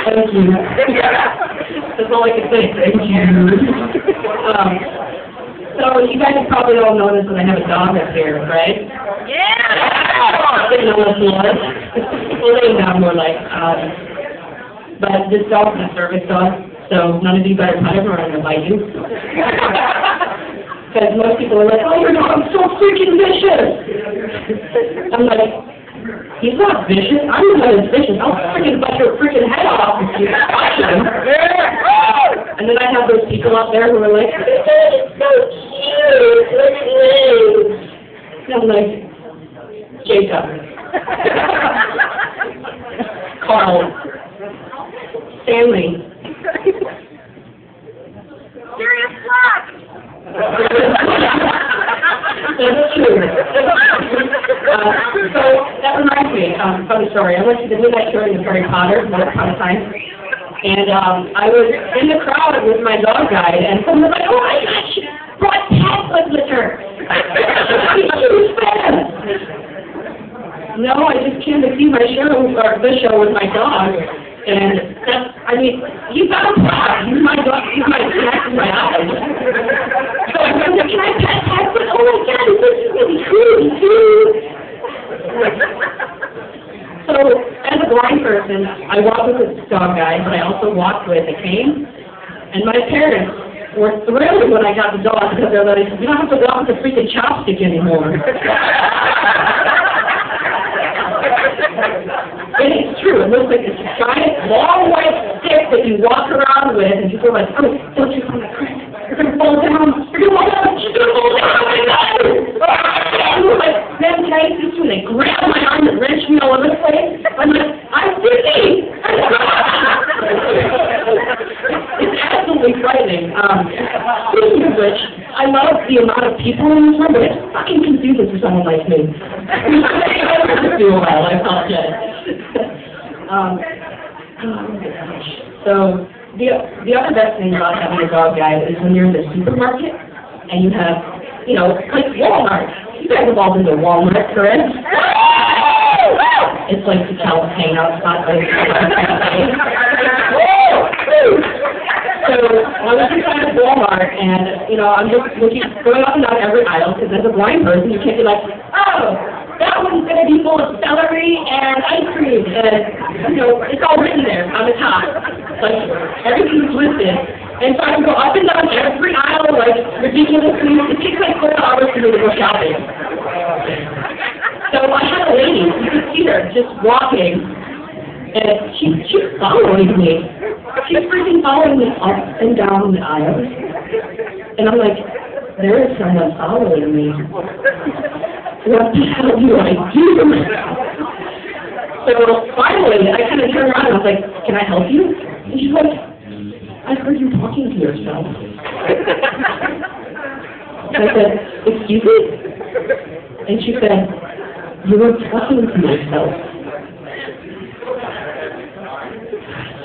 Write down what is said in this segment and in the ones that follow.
Thank you. That's all I can say. Thank you. So you guys have probably all noticed that I have a dog up here, right? Yeah! They know what he was. Well, they know more like, but this dog's a service dog, so none of you better pet him or I'm going to bite you. Because most people are like, oh, your dog's so freaking vicious. I'm like, he's not vicious. I'm the one that's vicious. I'll freaking bite your freaking head off if you touch him. And then I have those people out there who are like, it's so cute. Look at you. And I'm like, Jacob. Carl. Stanley. Serious luck! That's true. So that reminds me, funny story. I went to the midnight showing of Harry Potter once upon a time, and I was in the crowd with my dog guide, and someone was like, "Oh my gosh, she brought Tablet with her." Huge fan. No, I just came to see my show, or the show with my dog, and that's, I mean, he's not a prop. He's my dog. He's my cat in my eyes. So I was like, can I pet Tablet? Oh my God, this is really cool, dude. So, as a blind person, I walk with a dog guide, but I also walk with a cane. And my parents were thrilled when I got the dog because they're like, you don't have to walk with a freaking chopstick anymore. And it's true. It looks like this giant, long white stick that you walk around with, and people are like, oh, don't you fall down. You're going to fall down. You're going to fall down. She's going to fall down. And we're like, man, can I eat this? And they grab my arm and wrench me all over the place. I'm like, I'm dizzy. It's absolutely frightening. Speaking of which, I love the amount of people in this room, but it's fucking confusing for someone like me. It's been a while, I apologize. So, the other best thing about having a dog guide is when you're in the supermarket and you have, you know, like Walmart. You guys have all been to Walmart, correct? It's like the Cal's hangout spot. So I was inside of Walmart, and, you know, I'm just looking, going up and down every aisle, because as a blind person, you can't be like, oh, that one's going to be full of celery and ice cream, and, you know, it's all written there on the top. Like, everything's listed. And so I can go up and down every aisle, like, ridiculously. It takes like 4 hours for me to go shopping. So I had a lady, you could see her, just walking, and she's following me. She's freaking following me up and down the aisle. And I'm like, there is someone following me. What the hell do I do? So finally, I kind of turned around and I was like, can I help you? And she's like, I heard you talking to yourself. And I said, excuse me? And she said, you were talking to yourself.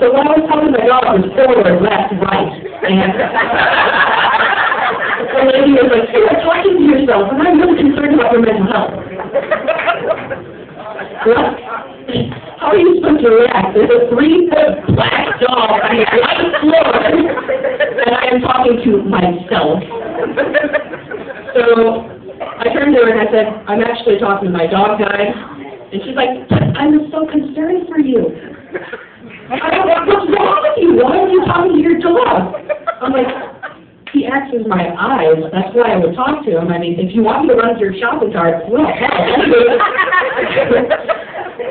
So what I was telling my dog was forward, left, right, and the lady was like, you were talking to yourself, and I'm really concerned about your mental health. Well, how are you supposed to react? There's a 3-foot black dog on the white floor, and I am talking to myself. So I turned to her and I said, I'm actually talking to my dog guide, and she's like, I'm so concerned for you. What's wrong with you? Why are you talking to your dog? I'm like, he accesses my eyes. That's why I would talk to him. I mean, if you want me to run to your shopping cart, well, hell.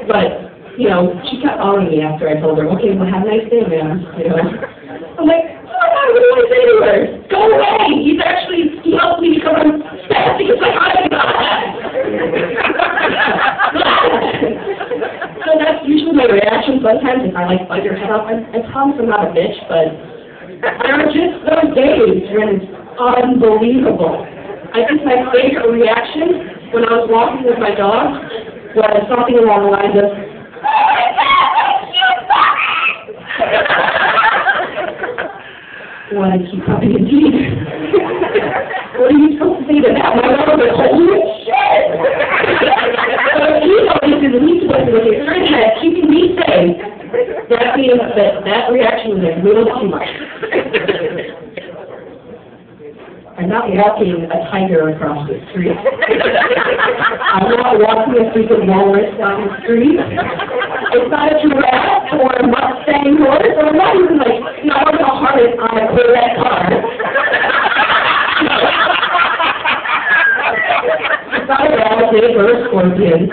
But, you know, she kept following me after I told her, okay, well, have a nice day, man. You know, I'm like, oh, what do I say to her? Go away. He helped me become spastic. It's like, so that's usually my reaction. Sometimes if I like bite your head off, I promise I'm not a bitch, but there are just those days when it's unbelievable. I think my favorite reaction when I was walking with my dog was something along the lines of, oh my God, well, I keep puppy indeed. What are you supposed to say to that? My dog was like, holy shit! That reaction was a little too much. I'm not walking a tiger across the street. I'm not walking a freaking walrus down the street. It's not a giraffe or a Mustang horse, or not even like, not a harness on a Corvette car. It's not a rattlesnake or a scorpion.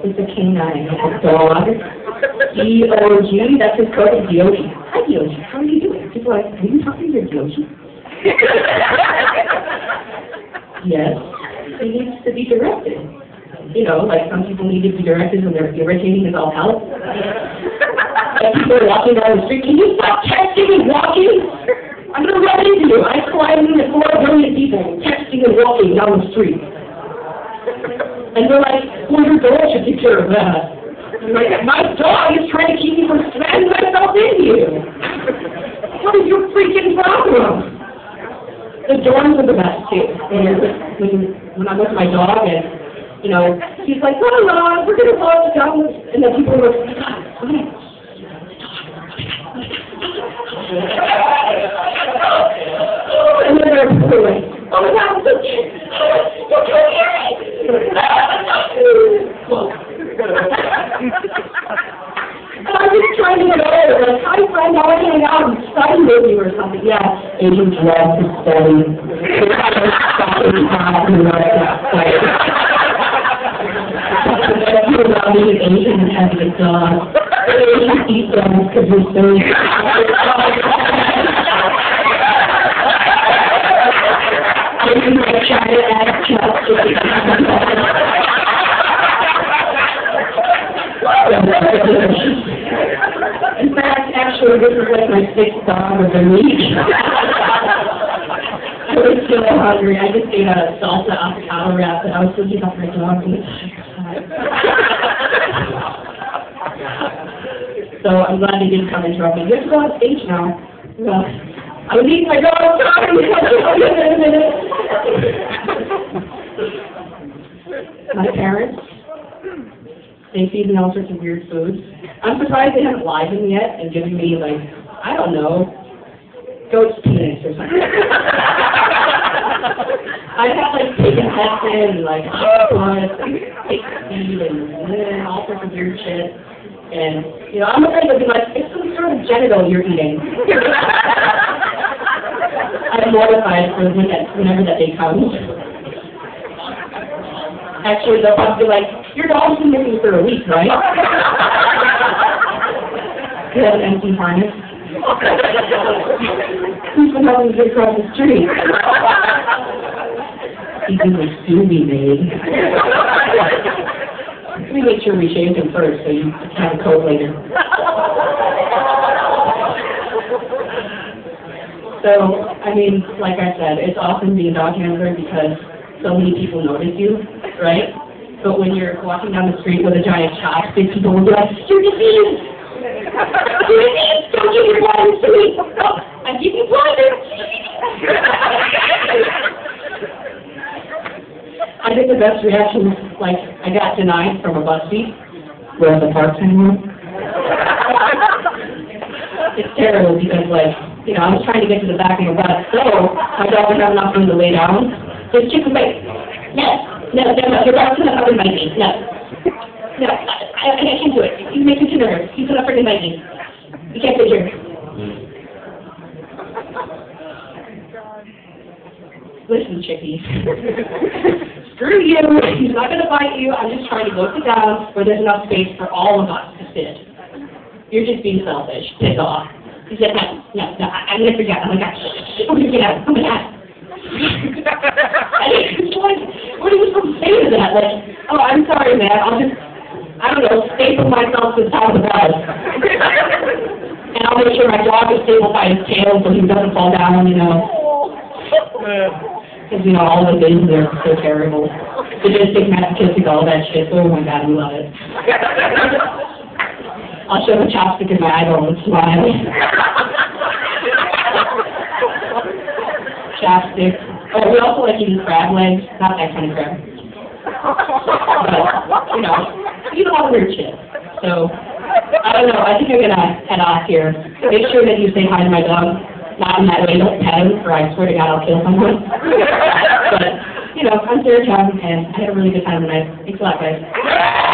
It's a canine, a dog. D-O-G, that's his code, D-O-G. Hi, D-O-G, how are you doing? People are like, are you talking to D-O-G? Yes, he needs to be directed. You know, like some people need to be directed when they're irritating as all hell. Like people are walking down the street, can you stop texting and walking? I'm going to run into you. I collide into 4 billion people texting and walking down the street. And they're like, well, your dog should take care of that. I'm like, my dog is trying to keep me from slamming myself into you. What is your freaking problem? The dorms are the best too. When I'm with my dog and, you know, he's like, la, we're going to walk down this, and then people are like, and then they're like, oh my God, you can't hear it. And I'm just trying to get over it. Like, how do you find out hang out and study with you or something? Yeah, Asian drugs and study. You're not being Asian and having a dog. Asian eat dogs because you're so... Asian like trying to add chopsticks. In fact, actually, this is like my 6th dog of the week. I was so hungry. I just ate a salsa avocado wrap, and I was thinking about my dog. So I'm glad they didn't come interrupt me. You have to go on stage now. Well, I was eating my dog. My parents. They feed me all sorts of weird foods. I'm surprised they haven't lied to me yet and given me, like, I don't know, goat's penis or something. I've had, like, pig intestine and, like, octopus and pig feet and all sorts of weird shit. And, you know, I'm afraid they'll be like, it's some sort of genital you're eating. I'm mortified for whenever that day comes. Actually, they'll probably be like, your dog's been missing for a week, right? You have an empty harness. Who's been helping you across the street? Even the stew we made. We make sure we shaved him first so you can have a coat later. So, I mean, like I said, it's awesome being a dog handler because so many people notice you, right? But when you're walking down the street with a giant chopstick, people will be like, you're diseased! You're diseased! Don't give your blinders to me! I'm giving you blinders! I think the best reaction was, like, I got denied from a bus seat. We're at the parks anymore. It's terrible because, like, you know, I was trying to get to the back of the bus, so my dog would have enough room to lay down. Just chicken bake. No, your dog's gonna fucking bite me. No, I can't do it. You make me too nervous. He's gonna freaking bite me. You can't sit here. Listen, chickie. Screw you. He's not gonna bite you. I'm just trying to go sit down where there's enough space for all of us to sit. You're just being selfish. Piss off. He said, no, I'm gonna forget. I'm like, I'm gonna get out. Oh my God. What are you supposed to say to that? Like, oh, I'm sorry, man. I'll just, I don't know, staple myself to the top of the bus. And I'll make sure my dog is stapled by his tail so he doesn't fall down, you know. Because, you know, all the things are so terrible. Sadistic, masochistic, all that shit. Oh my God, we love it. I'll show the chopstick in my eyeball and smile. Chopstick. Oh, we also like eating crab legs. Not that kind of crab. But, you know, all the weird shit. So, I don't know. I think I'm gonna head off here. Make sure that you say hi to my dog. Not in that way. Don't pet him, or I swear to God I'll kill someone. But, you know, I'm Sarah Chung, and I had a really good time tonight. Thanks a lot, guys.